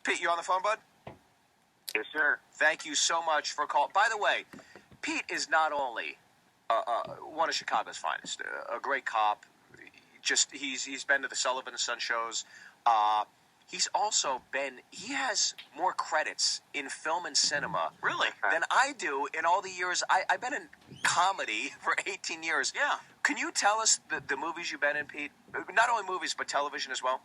Pete, you on the phone, bud? Yes, sir. Thank you so much for calling. By the way, Pete is not only one of Chicago's finest, a great cop. He's been to the Sullivan and Son shows. He's also been. He has more credits in film and cinema, Really? than I do in all the years. I've been in comedy for 18 years. Yeah. Can you tell us the movies you've been in, Pete? Not only movies, but television as well.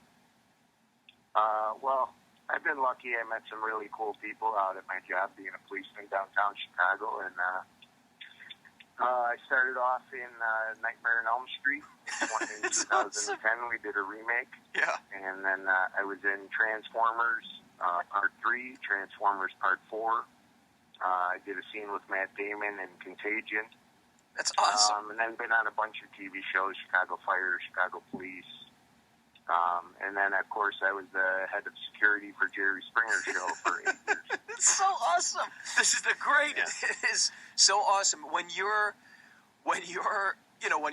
Well, I've been lucky. I met some really cool people out at my job being a policeman downtown Chicago, and I started off in Nightmare on Elm Street in 2010. Awesome. We did a remake. Yeah. And then I was in Transformers Part 3, Transformers Part 4. I did a scene with Matt Damon in Contagion. That's awesome. And then been on a bunch of TV shows, Chicago Fire, Chicago Police. And then, of course, I was the head of security for Jerry Springer's show for 8 years. It's so awesome. This is the greatest. It is so awesome. When you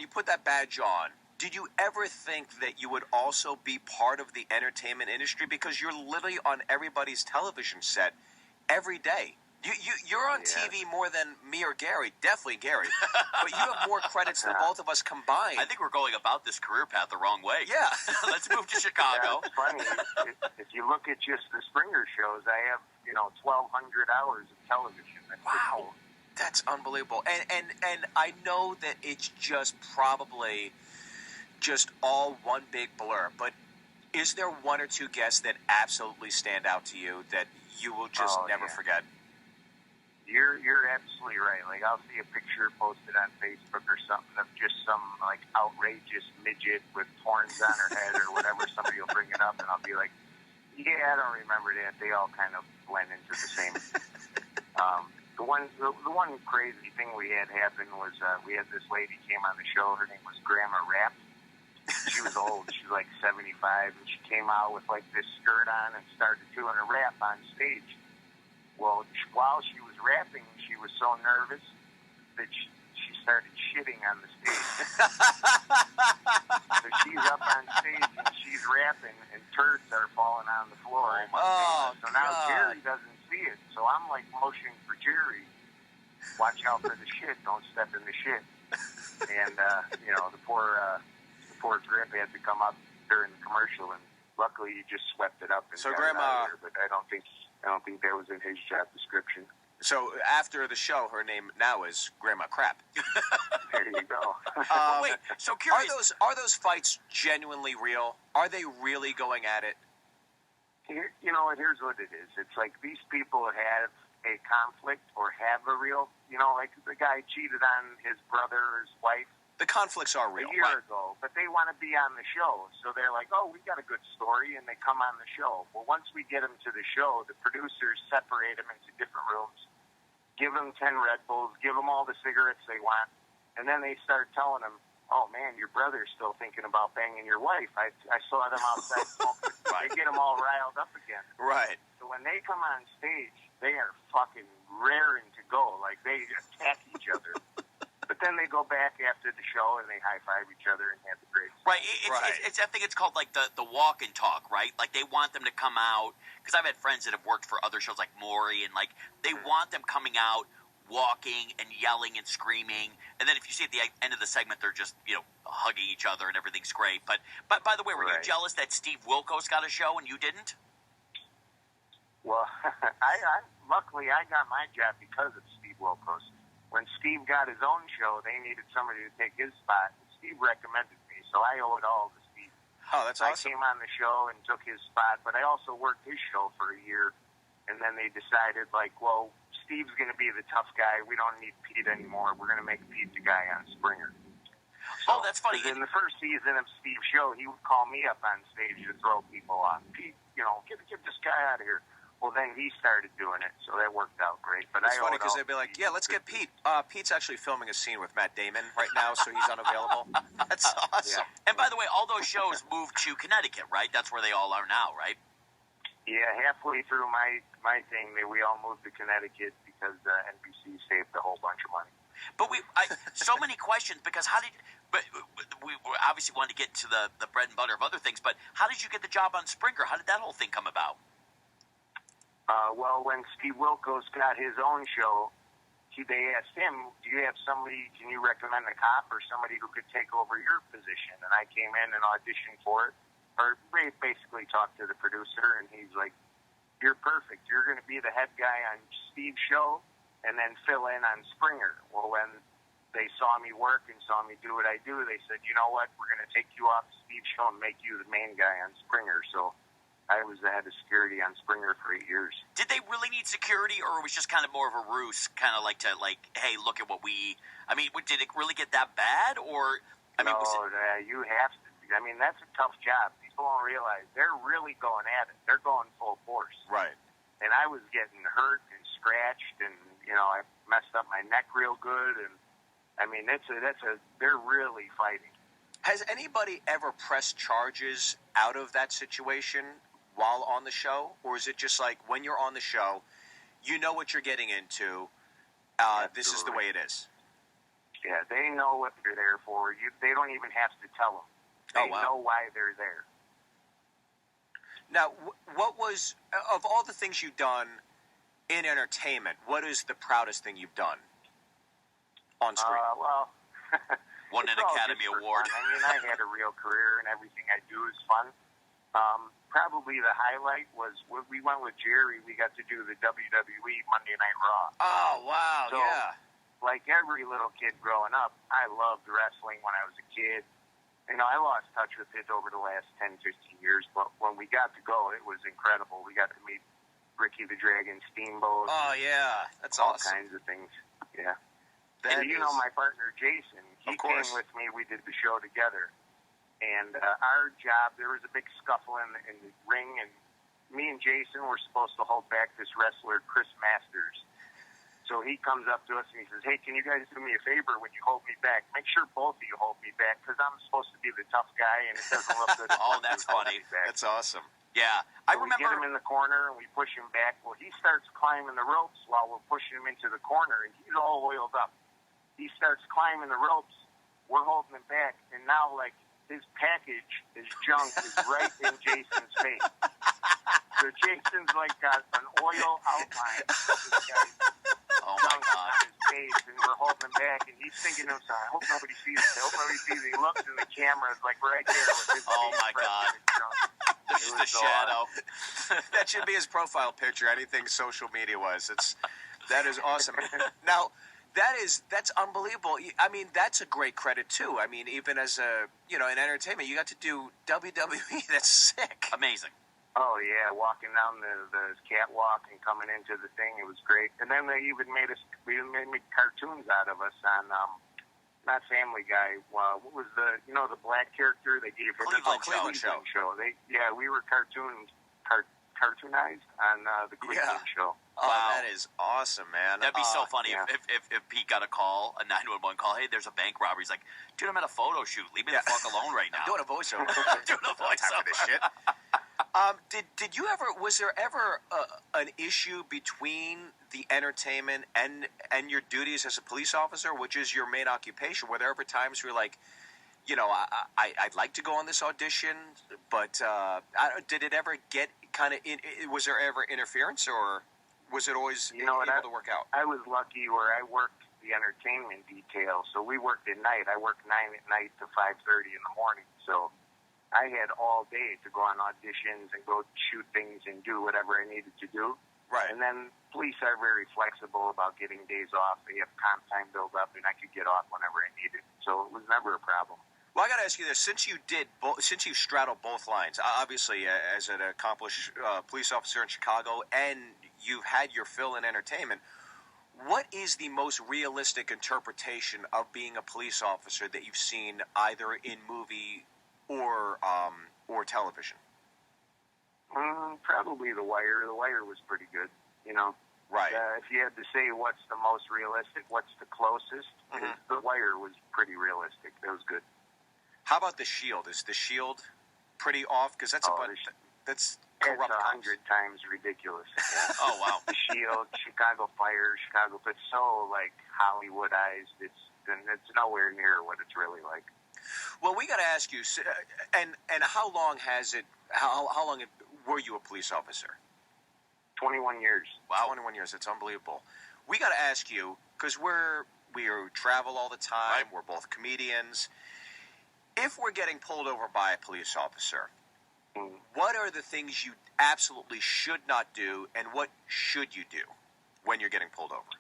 put that badge on, did you ever think that you would also be part of the entertainment industry? Because you're literally on everybody's television set every day. You're on TV more than me or Gary. Definitely Gary. But you have more credits than both of us combined. I think we're going about this career path the wrong way. Yeah. Let's move to Chicago. Yeah, it's funny. If you look at just the Springer shows, I have 1,200 hours of television. That's Wow. That's unbelievable. And I know that it's just probably just all one big blur, but is there one or two guests that absolutely stand out to you that you will just never forget? You're absolutely right. Like, I'll see a picture posted on Facebook or something of just some like outrageous midget with horns on her head or whatever. Somebody will bring it up, and I'll be like, "Yeah, I don't remember that." They all kind of blend into the same. The one crazy thing we had happen was we had this lady came on the show. Her name was Grandma Rap. She was old. She was like 75, and she came out with like this skirt on and started doing a rap on stage. Well, while she was rapping, she was so nervous that she started shitting on the stage. So she's up on stage and she's rapping, and turds are falling on the floor. So now Jerry doesn't see it. So I'm like motioning for Jerry, watch out for the shit, don't step in the shit. And the poor grip had to come up during the commercial, and luckily he just swept it up. And So got it Grandma, out of there, but I don't think that was in his job description. so after the show, her name now is Grandma Crap. There you go. Wait, so curious. Are those fights genuinely real? Are they really going at it? Here's what it is. It's like these people have a conflict or have a real, like the guy cheated on his brother or his wife The conflicts are real. a year ago, but they want to be on the show. So they're like, oh, we got a good story, and they come on the show. Well, once we get them to the show, the producers separate them into different rooms, give them 10 Red Bulls, give them all the cigarettes they want, and then they start telling them, oh, man, your brother's still thinking about banging your wife. I saw them outside smoking. They get them all riled up again. Right. So when they come on stage, they are fucking raring to go. Like, they attack each other. But then they go back after the show and they high-five each other and have the great Right. I think it's called like the walk and talk, right? Like they want them to come out, because I've had friends that have worked for other shows like Maury, and like they want them coming out, walking and yelling and screaming, and then if you see at the end of the segment, they're just hugging each other and everything's great. But by the way, were you jealous that Steve Wilkos got a show and you didn't? Well, luckily I got my job because of Steve Wilkos. When Steve got his own show, they needed somebody to take his spot. Steve recommended me, so I owe it all to Steve. Oh, that's awesome. I came on the show and took his spot, but I also worked his show for a year, and then they decided, like, well, Steve's going to be the tough guy. We don't need Pete anymore. We're going to make Pete the guy on Springer. So, that's funny. In the first season of Steve's show, he would call me up on stage to throw people off. Pete, get this guy out of here. Well, then he started doing it, so that worked out great. But It's funny because they'd be like, yeah, let's get Pete. Pete's actually filming a scene with Matt Damon right now, so he's unavailable. That's awesome. Yeah. And by the way, all those shows moved to Connecticut, right? That's where they all are now, right? Yeah, halfway through my thing, we all moved to Connecticut because NBC saved a whole bunch of money. But so many questions, because we obviously wanted to get to the bread and butter of other things, but how did you get the job on Springer? How did that whole thing come about? Well, when Steve Wilkos got his own show, they asked him, do you have somebody, can you recommend a cop or somebody who could take over your position? And I came in and auditioned for it, or basically talked to the producer, and he's like, you're perfect. You're going to be the head guy on Steve's show and then fill in on Springer. Well, when they saw me work and saw me do what I do, they said, you know what, we're going to take you off Steve's show and make you the main guy on Springer. So I was the head of security on Springer for 8 years. Did they really need security, or it was just kind of more of a ruse, kind of like hey, look at what we... I mean, did it really get that bad, or... No, you have to. I mean, that's a tough job. People don't realize they're really going at it. They're going full force. Right. And I was getting hurt and scratched, and, I messed up my neck real good, and, I mean, they're really fighting. Has anybody ever pressed charges out of that situation while on the show, or is it just like when you're on the show, you know what you're getting into, this is the way it is? Yeah, they know what they're there for. They don't even have to tell them. They know why they're there. Now, what was, of all the things you've done in entertainment, what is the proudest thing you've done on screen? Won an Academy Award. I mean, I had a real career, and everything I do is fun. Probably the highlight was we went with Jerry. We got to do the WWE Monday Night Raw. Oh, wow, so, yeah. Like every little kid growing up, I loved wrestling when I was a kid. I lost touch with it over the last 10, 15 years, but when we got to go, it was incredible. We got to meet Ricky the Dragon Steamboat. Oh, yeah. That's all awesome. Kinds of things. Yeah. And my partner, Jason, he came with me. We did the show together. And our job, there was a big scuffle in the ring, and me and Jason were supposed to hold back this wrestler, Chris Masters. So he comes up to us and he says, hey, can you guys do me a favor when you hold me back? Make sure both of you hold me back, because I'm supposed to be the tough guy, and it doesn't look good. Oh, that's funny. That's awesome. Yeah. I remember. We get him in the corner, and we push him back. Well, he starts climbing the ropes while we're pushing him into the corner, and he's all oiled up. He starts climbing the ropes. We're holding him back, and now, his package, his junk, is right in Jason's face. So Jason's got an oil outline of this guy's junk on his face, and we're holding him back, and he's thinking to himself, I hope nobody sees it. I hope nobody sees it. He looks, and the camera's right there with his oh my God. This is the shadow. That should be his profile picture, anything social media-wise. That is awesome. Now, that's unbelievable. I mean, that's a great credit too. I mean, even as in entertainment, you got to do WWE. That's sick. Amazing. Oh yeah, walking down the catwalk and coming into the thing, it was great. And then they even made cartoons out of us on not Family Guy. What was the black character they gave for the Cleveland show? We were cartoonized on the Cleveland show. Oh, wow. That is awesome, man. That'd be so funny if Pete got a call, a 911 call. Hey, there's a bank robbery. He's like, dude, I'm at a photo shoot. Leave me the fuck alone right now. I'm doing a voiceover. Doing a voiceover. This shit. Did you ever? Was there ever an issue between the entertainment and your duties as a police officer, which is your main occupation? Were there ever times where you're like, I'd like to go on this audition, but did it ever get kind of? Was there ever interference, or was it always able to work out? I was lucky where I worked the entertainment detail, so we worked at night. I worked 9 at night to 5:30 in the morning, so I had all day to go on auditions and go shoot things and do whatever I needed to do. Right. And then police are very flexible about getting days off. They have comp time built up, and I could get off whenever I needed. So it was never a problem. Well, I got to ask you this: since you straddled both lines, obviously as an accomplished police officer in Chicago, and you've had your fill in entertainment, what is the most realistic interpretation of being a police officer that you've seen either in movie or television? Probably The Wire. The Wire was pretty good, Right. If you had to say what's the most realistic, what's the closest, The Wire was pretty realistic. That was good. How about The Shield? Is The Shield pretty off? Because that's that's corrupt. It's 100 times ridiculous. Yeah. Oh wow. The Shield, Chicago Fire, but so Hollywoodized. It's nowhere near what it's really like. Well, we got to ask you, and how long has it? How long were you a police officer? 21 years. Wow. 21 years. It's unbelievable. We got to ask you, because we travel all the time. Right. We're both comedians. If we're getting pulled over by a police officer, what are the things you absolutely should not do, and what should you do when you're getting pulled over?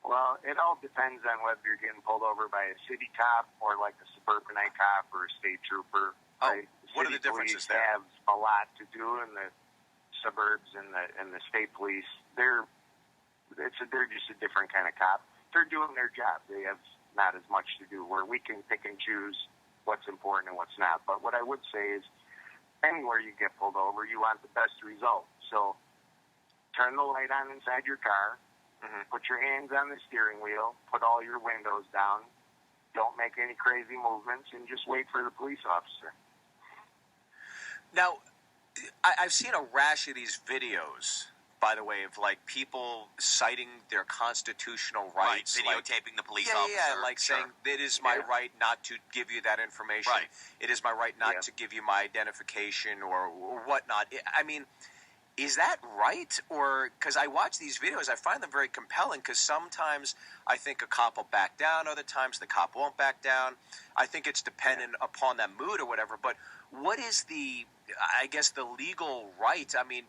Well, it all depends on whether you're getting pulled over by a city cop or like a suburbanite cop or a state trooper. Oh, right? what are the differences police there? Have a lot to do in the suburbs and the state police. They're just a different kind of cop. They're doing their job. They have not as much to do. Where we can pick and choose what's important and what's not. But what I would say is, anywhere you get pulled over, you want the best result. So turn the light on inside your car. Put your hands on the steering wheel. Put all your windows down. Don't make any crazy movements, and just wait for the police officer. Now, I've seen a rash of these videos, by the way, of like people citing their constitutional rights, Videotaping the police yeah, officer. yeah, like saying it is my right not to give you that information. Right. It is my right not to give you my identification or whatnot. I mean, is that right? Or because I watch these videos, I find them very compelling. Because sometimes I think a cop will back down, other times the cop won't back down. I think it's dependent upon that mood or whatever. But what is the legal right? I mean,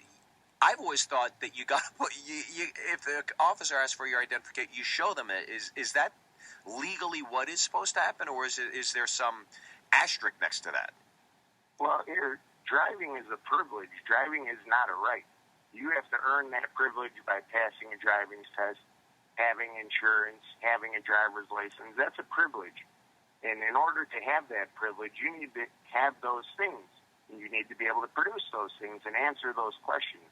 I've always thought that you got if the officer asks for your identification, you show them it. Is that legally what is supposed to happen, or is there some asterisk next to that? Well, driving is a privilege. Driving is not a right. You have to earn that privilege by passing a driving test, having insurance, having a driver's license. That's a privilege. And in order to have that privilege, you need to have those things. And you need to be able to produce those things and answer those questions.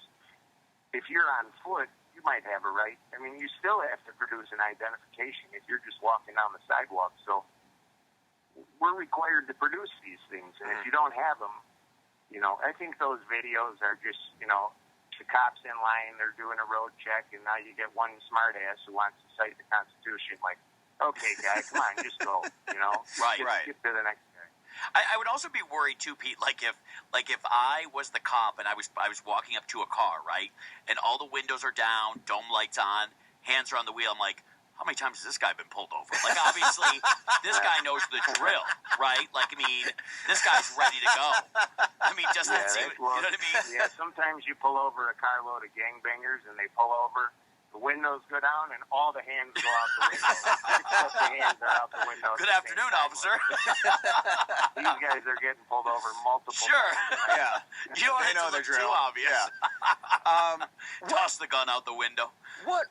If you're on foot, you might have a right. I mean, you still have to produce an identification if you're just walking down the sidewalk. So we're required to produce these things. And if you don't have them, I think those videos are just, the cops in line, they're doing a road check, and now you get one smartass who wants to cite the Constitution. Like, okay, guy, come on, just go, Right. Get to the next guy. I would also be worried too, Pete. Like if I was the cop and I was walking up to a car, right, and all the windows are down, dome lights on, hands are on the wheel. I'm like, how many times has this guy been pulled over? Like, obviously, this guy knows the drill, right? Like, I mean, this guy's ready to go. I mean, just you know what I mean? Yeah, sometimes you pull over a carload of gangbangers and they pull over, the windows go down, and all the hands go out the window. Except the hands are out the window. Good afternoon, officer. These guys are getting pulled over multiple times. Yeah. You don't They know have to the look drill. too obvious. Yeah. Toss the gun out the window. What,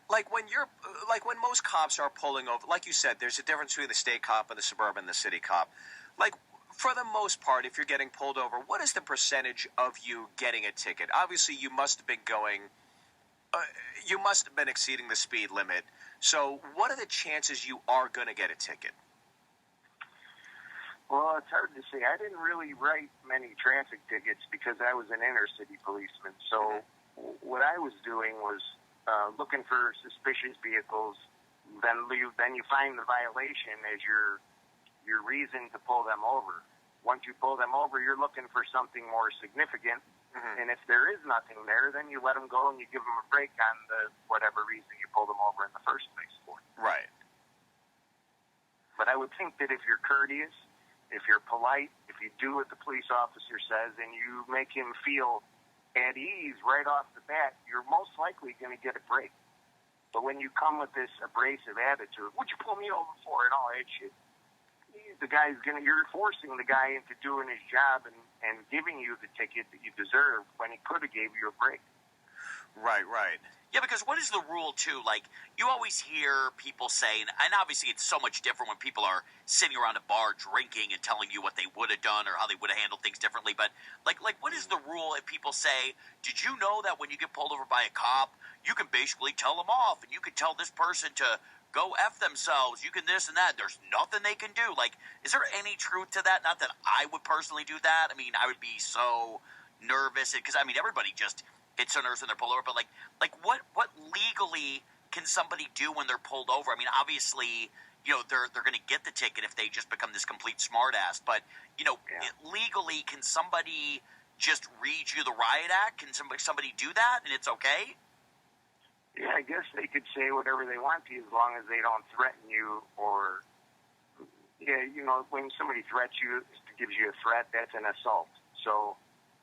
like when most cops are pulling over, like you said, there's a difference between the state cop and the suburban and the city cop. Like, for the most part, if you're getting pulled over, what is the percentage of you getting a ticket? Obviously, you must have been exceeding the speed limit. So what are the chances you are going to get a ticket? Well, it's hard to say. I didn't really write many traffic tickets because I was an inner city policeman. So what I was doing was looking for suspicious vehicles. Then you find the violation as your reason to pull them over. Once you pull them over, you're looking for something more significant. And if there is nothing there, then you let them go and you give them a break on the whatever reason you pulled them over in the first place for. Right. But I would think that if you're courteous, if you're polite, if you do what the police officer says, and you make him feel at ease right off the bat, you're most likely going to get a break. But when you come with this abrasive attitude, what'd you pull me over for, and all that shit, you're forcing the guy into doing his job and giving you the ticket that you deserve when he could have gave you a break. Right. Yeah, because what is the rule, too? Like, you always hear people say, and obviously it's so much different when people are sitting around a bar drinking and telling you what they would have done or how they would have handled things differently. But, like, what is the rule if people say, did you know that when you get pulled over by a cop, you can basically tell them off and you can tell this person to go F themselves, you can this and that, there's nothing they can do? Like, is there any truth to that? Not that I would personally do that. I mean, I would be so nervous because, I mean, everybody just hits their nerves when they're pulled over. But, like what legally can somebody do when they're pulled over? I mean, obviously, they're going to get the ticket if they just become this complete smartass. But, legally, can somebody just read you the riot act? Can somebody do that and it's okay? Yeah, I guess they could say whatever they want to you as long as they don't threaten you or, yeah, you know, when somebody threats you, gives you a threat, that's an assault. So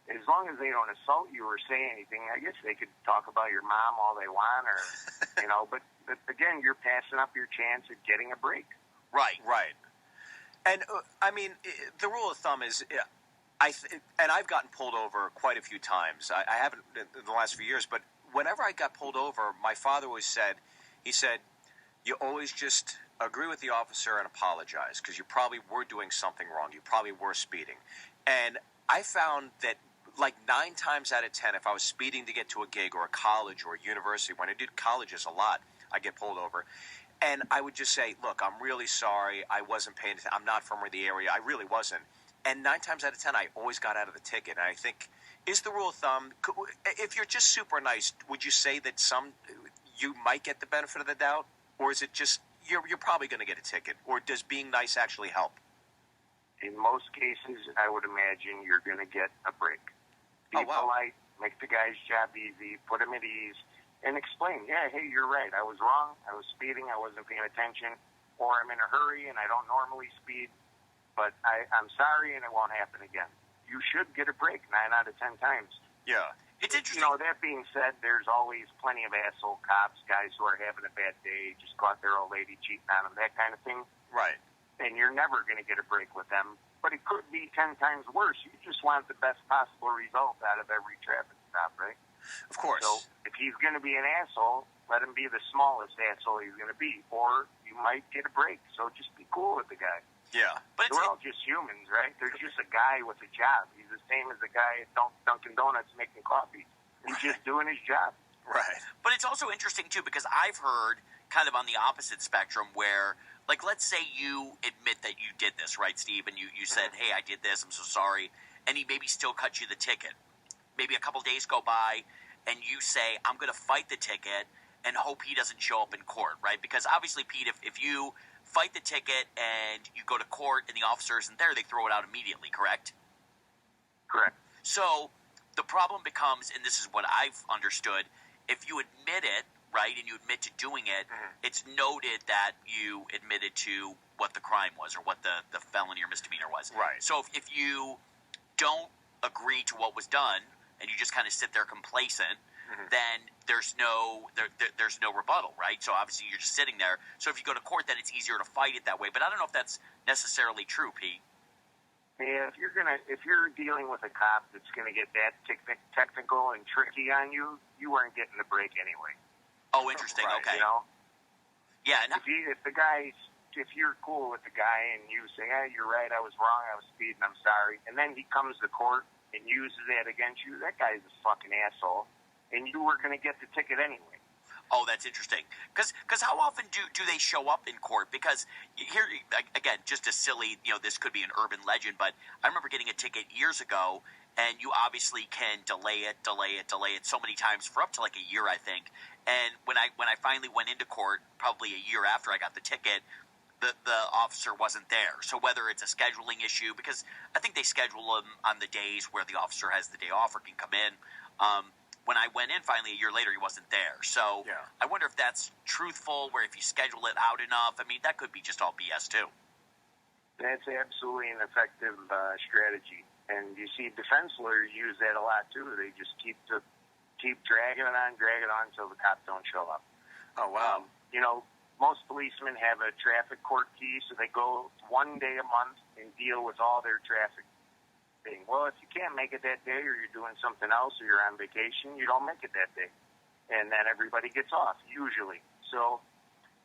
as long as they don't assault you or say anything, I guess they could talk about your mom all they want or, you know, but again, you're passing up your chance at getting a break. Right. Right. And, I mean, the rule of thumb is, and I've gotten pulled over quite a few times. I haven't in the last few years, but whenever I got pulled over, my father always said, you always just agree with the officer and apologize because you probably were doing something wrong. You probably were speeding. And I found that like 9 times out of 10, if I was speeding to get to a gig or a college or a university, when I did colleges a lot, I get pulled over. And I would just say, look, I'm really sorry. I wasn't paying attention. I'm not from the area. I really wasn't. And 9 times out of 10, I always got out of the ticket. And I think, is the rule of thumb, if you're just super nice, would you say that you might get the benefit of the doubt? Or is it just, you're probably going to get a ticket? Or does being nice actually help? In most cases, I would imagine you're going to get a break. Be polite, make the guy's job easy, put him at ease, and explain, yeah, hey, you're right. I was wrong. I was speeding. I wasn't paying attention. Or I'm in a hurry and I don't normally speed. But I'm sorry and it won't happen again. You should get a break 9 out of 10 times. Yeah. It's interesting. You know, that being said, there's always plenty of asshole cops, guys who are having a bad day, just caught their old lady cheating on them, that kind of thing. Right. And you're never going to get a break with them. But it could be 10 times worse. You just want the best possible result out of every traffic stop, right? Of course. So if he's going to be an asshole, let him be the smallest asshole he's going to be. Or you might get a break. So just be cool with the guy. Yeah. But we're all just humans, right? There's just a guy with a job. He's the same as the guy at Dunkin' Donuts making coffee. He's just doing his job. Right. But it's also interesting, too, because I've heard kind of on the opposite spectrum where, like, let's say you admit that you did this, right, Steve? And you said, hey, I did this. I'm so sorry. And he maybe still cut you the ticket. Maybe a couple days go by and you say, I'm going to fight the ticket and hope he doesn't show up in court, right? Because obviously, Pete, if you fight the ticket and you go to court and the officer isn't there, they throw it out immediately, correct? Correct. So the problem becomes, and this is what I've understood, if you admit it, right, and you admit to doing it, it's noted that you admitted to what the crime was or what the felony or misdemeanor was. Right. So if you don't agree to what was done and you just kind of sit there complacent, then there's no rebuttal, right? So obviously you're just sitting there. So if you go to court, then it's easier to fight it that way. But I don't know if that's necessarily true, Pete. Yeah, if you're dealing with a cop that's gonna get that technical and tricky on you, you weren't getting the break anyway. Oh, interesting. Right, Okay. You know? Yeah. And If you're cool with the guy and you say, hey, you're right, I was wrong, I was speeding, I'm sorry, and then he comes to court and uses that against you, that guy's a fucking asshole. And you were going to get the ticket anyway. Oh, that's interesting. Because how often do they show up in court? Because here, again, just a silly, this could be an urban legend, but I remember getting a ticket years ago, and you obviously can delay it so many times for up to like a year, I think. And when I finally went into court, probably a year after I got the ticket, the officer wasn't there. So whether it's a scheduling issue, because I think they schedule them on the days where the officer has the day off or can come in. When I went in finally a year later, he wasn't there. So yeah. I wonder if that's truthful, where if you schedule it out enough, I mean, that could be just all BS too. That's absolutely an effective strategy. And you see defense lawyers use that a lot too. They just keep dragging it on until the cops don't show up. Oh, wow. Most policemen have a traffic court key, so they go one day a month and deal with all their traffic. Well, if you can't make it that day or you're doing something else or you're on vacation, you don't make it that day. And then everybody gets off, usually. So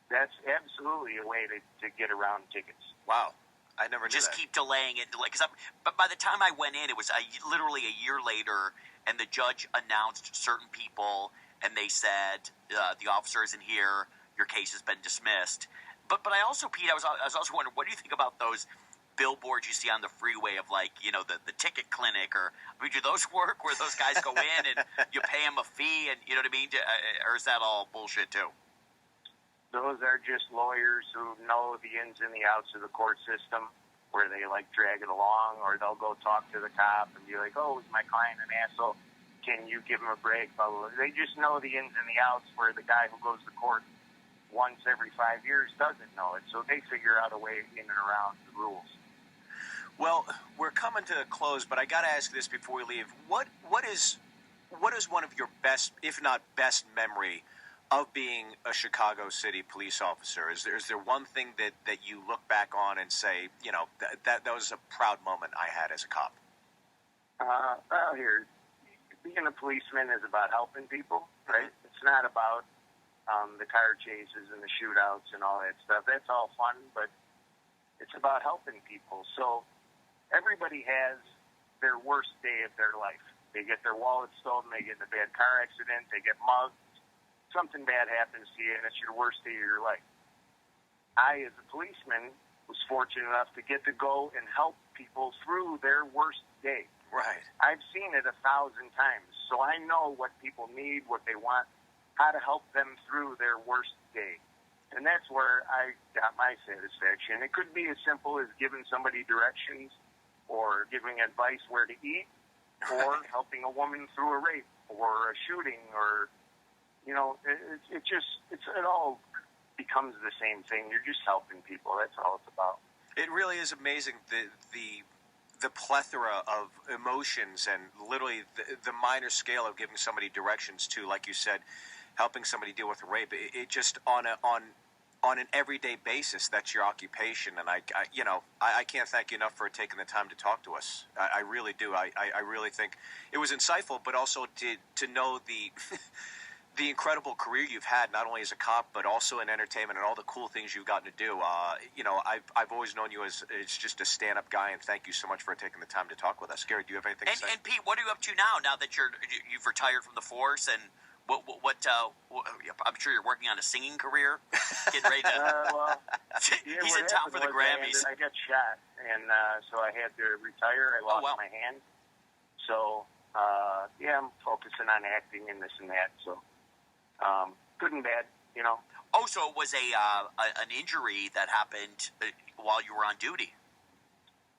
that's absolutely a way to get around tickets. Wow. I never knew Just that. keep delaying it. But by the time I went in, it was literally a year later, and the judge announced certain people, and they said, the officer isn't here, your case has been dismissed. But I also, Pete, I was also wondering, what do you think about those billboards you see on the freeway of the ticket clinic, or do those work where those guys go in and you pay them a fee and you know what I mean, or is that all bullshit too? Those are just lawyers who know the ins and the outs of the court system. where they like drag it along, or they'll go talk to the cop and be like, "Oh, is my client an asshole? Can you give him a break?" Blah, blah, blah. They just know the ins and the outs, where the guy who goes to court once every 5 years doesn't know it. So they figure out a way in and around the rules. Well, we're coming to a close, but I got to ask this before we leave. What is one of your best, if not best, memory of being a Chicago City police officer? Is there one thing that you look back on and say, you know, that was a proud moment I had as a cop? Well, here, being a policeman is about helping people, right? It's not about the car chases and the shootouts and all that stuff. That's all fun, but it's about helping people. So everybody has their worst day of their life. They get their wallet stolen, they get in a bad car accident, they get mugged, something bad happens to you, and it's your worst day of your life. I, as a policeman, was fortunate enough to get to go and help people through their worst day. Right. I've seen it 1,000 times, so I know what people need, what they want, how to help them through their worst day. And that's where I got my satisfaction. It could be as simple as giving somebody directions or giving advice where to eat, or helping a woman through a rape or a shooting, or, you know, it all becomes the same thing. You're just helping people. That's all it's about. It really is amazing the plethora of emotions and literally the minor scale of giving somebody directions to, like you said, helping somebody deal with a rape. It just on an everyday basis, that's your occupation, and I can't thank you enough for taking the time to talk to us. I really do. I really think it was insightful, but also to know the incredible career you've had, not only as a cop, but also in entertainment and all the cool things you've gotten to do. I've always known you as just a stand-up guy, and thank you so much for taking the time to talk with us. Gary, do you have anything to say? And Pete, what are you up to now that you've retired from the force, and what I'm sure you're working on a singing career? Getting ready to... he's in town for the Grammys. I got shot, and so I had to retire. I lost my hand. So, I'm focusing on acting and this and that. So, good and bad, you know. Oh, so it was an injury that happened while you were on duty.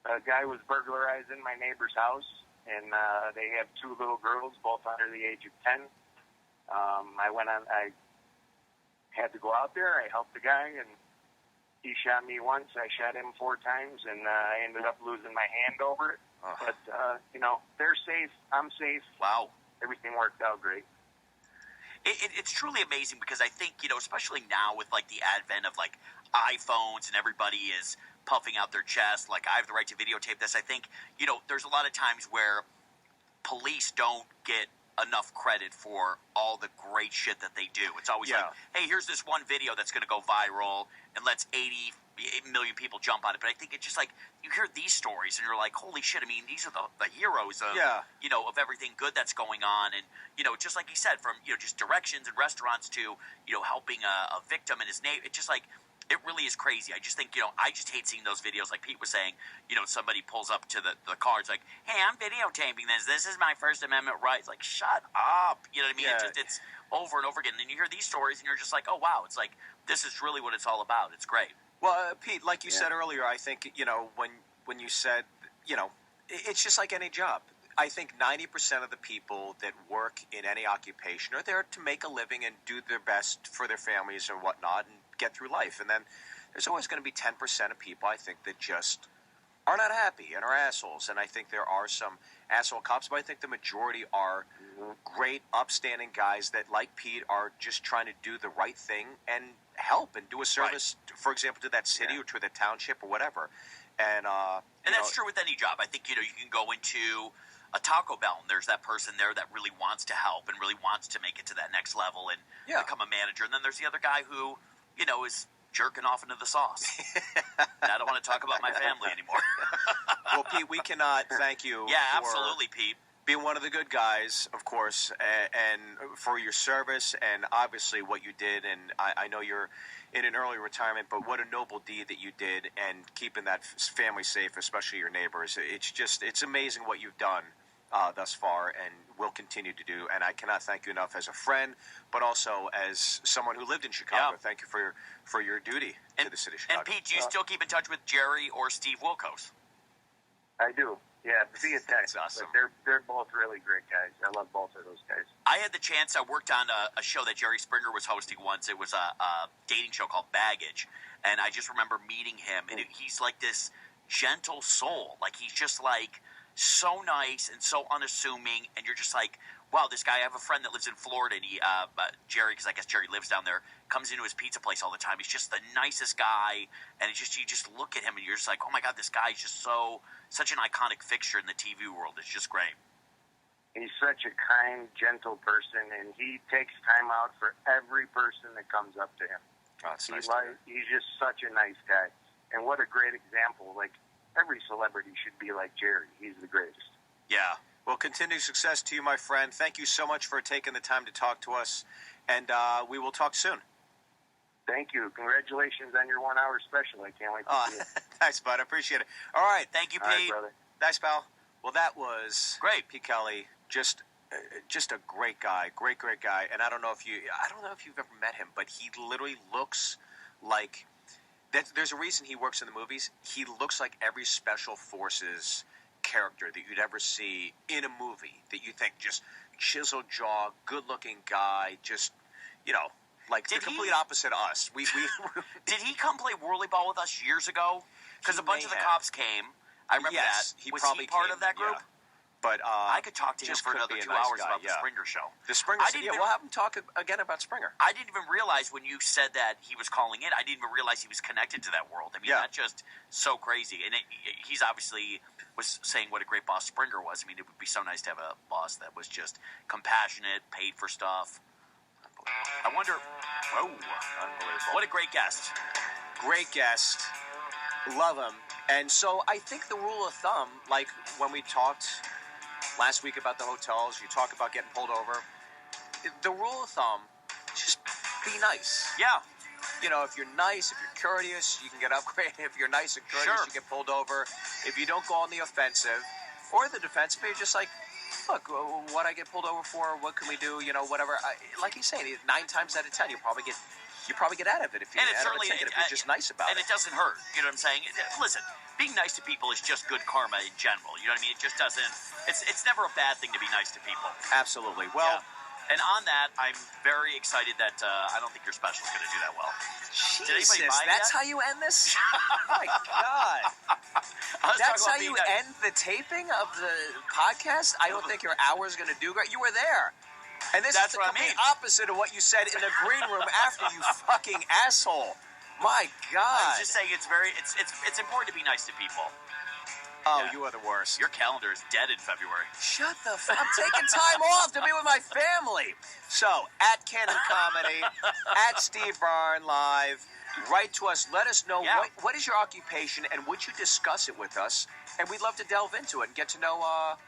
A guy was burglarizing my neighbor's house, and they have 2 little girls, both under the age of 10. I had to go out there. I helped the guy, and he shot me once. I shot him 4 times, and I ended up losing my hand over it. But, they're safe. I'm safe. Wow. Everything worked out great. It's truly amazing because I think, especially now with like the advent of like iPhones and everybody is puffing out their chest, like I have the right to videotape this. I think, there's a lot of times where police don't get enough credit for all the great shit that they do. It's always like, hey, here's this one video that's going to go viral and let's 80 million people jump on it. But I think it's just like you hear these stories and you're like, holy shit, I mean, these are the heroes of, of everything good that's going on. And, just like he said, from, just directions and restaurants to, helping a victim and his name. It's just like, it really is crazy. I just think, I just hate seeing those videos like Pete was saying, somebody pulls up to the car. It's like, hey, I'm videotaping this. This is my First Amendment right. It's like, shut up. You know what I mean? Yeah. It's over and over again. And then you hear these stories and you're just like, oh, wow. It's like, this is really what it's all about. It's great. Well, Pete, like you said earlier, I think, when you said, it's just like any job. I think 90% of the people that work in any occupation are there to make a living and do their best for their families and whatnot and get through life. And then there's always going to be 10% of people, I think, that just are not happy and are assholes. And I think there are some asshole cops, but I think the majority are great, upstanding guys that, like Pete, are just trying to do the right thing and help and do a service, for example, to that city or to the township or whatever. And that's true with any job. I think, you can go into a Taco Bell and there's that person there that really wants to help and really wants to make it to that next level and become a manager. And then there's the other guy who, is jerking off into the sauce. And I don't want to talk about my family anymore. Well, Pete, we cannot thank you. Yeah, absolutely, Pete. Being one of the good guys, of course, and for your service and obviously what you did. And I know you're in an early retirement, but what a noble deed that you did and keeping that family safe, especially your neighbors. It's amazing what you've done thus far, and will continue to do. And I cannot thank you enough as a friend, but also as someone who lived in Chicago. Yeah. Thank you for your duty to the city of Chicago. And Pete, do you still keep in touch with Jerry or Steve Wilkos? I do. Yeah, via text. That's awesome. But they're both really great guys. I love both of those guys. I had the chance. I worked on a show that Jerry Springer was hosting once. It was a dating show called Baggage, and I just remember meeting him. And he's like this gentle soul. Like he's just like so nice and so unassuming. And you're just like, wow, this guy. I have a friend that lives in Florida, and Jerry, because I guess Jerry lives down there, comes into his pizza place all the time. He's just the nicest guy, and it's just you just look at him and you're just like, oh my God, this guy is just such an iconic fixture in the TV world. It's just great. He's such a kind, gentle person, and he takes time out for every person that comes up to him. Oh, it's nice to hear. He's just such a nice guy, and what a great example. Like every celebrity should be like Jerry. He's the greatest. Yeah. Well, continued success to you, my friend. Thank you so much for taking the time to talk to us, and we will talk soon. Thank you. Congratulations on your 1 hour special. I can't wait to see it. Thanks, bud. I appreciate it. All right. Thank you, Pete. All right, brother. Thanks, pal. Well, that was Great. Pete Kelly. Just a great guy. Great guy. And I don't know if you've ever met him, but he literally looks like there's a reason he works in the movies. He looks like every Special Forces character that you'd ever see in a movie that you think just chiseled jaw, good-looking guy, just, like the complete opposite of us. We Did he come play Whirly Ball with us years ago? Because a bunch of the cops came. I remember Yes, that. he Was probably he part came, of that group? yeah. But I could talk to him just for couldn't another be a 2 nice hours guy, about the yeah. Springer Show. The Springer. I didn't even- we'll have him talk again about Springer. I didn't even realize when you said that he was calling in. I didn't even realize he was connected to that world. I mean, Yeah. that's just so crazy. And he's obviously was saying what a great boss Springer was. I mean, it would be so nice to have a boss that was just compassionate, paid for stuff. I wonder. Whoa, unbelievable! What a great guest. Great guest. Love him. And so I think the rule of thumb, like when we talked last week about the hotels, you talk about getting pulled over. The rule of thumb, just be nice. Yeah. If you're nice, if you're courteous, you can get upgraded. If you're nice and courteous, Sure. you get pulled over. If you don't go on the offensive or the defensive, you're just like, look, what I get pulled over for, what can we do, whatever. Like he's saying, 9 times out of 10, you probably get out of it if you And get it's out of a certainly ticket, if you're just nice about and it. it doesn't hurt. You know what I'm saying? Listen, being nice to people is just good karma in general. You know what I mean? It just doesn't. It's never a bad thing to be nice to people. Absolutely. Well, Yeah. And on that, I'm very excited that I don't think your special is going to do that well. Did anybody Jesus, buy that's that? how you end this? My God. I was That's how talking you about being end the taping of the podcast? I don't think your hour's going to do great. You were there. And this That's is the what I complete mean. opposite of what you said in the green room after, you fucking asshole. My I God. was just saying it's important to be nice to people. Oh, Yeah. you are the worst. Your calendar is dead in February. Shut the fuck. I'm taking time off to be with my family. So, at Canon Comedy, at Steve Byrne Live, write to us. Let us know Yeah. what is your occupation and would you discuss it with us? And we'd love to delve into it and get to know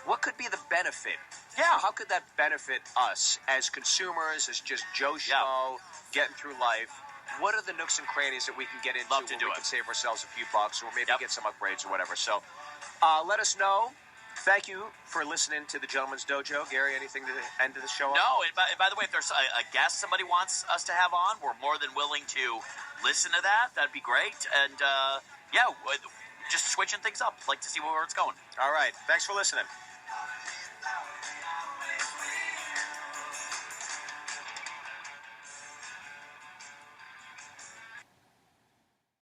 what could be the benefit. Yeah. How could that benefit us as consumers, as just Joe Schmo, getting through life? What are the nooks and crannies that we can get into Love to where do we it. can save ourselves a few bucks or maybe Yep. get some upgrades or whatever? So let us know. Thank you for listening to the Gentleman's Dojo. Gary, anything to end of the show on? No, and by the way, if there's a guest somebody wants us to have on, we're more than willing to listen to that. That'd be great. And, just switching things up. Like to see where it's going. All right. Thanks for listening.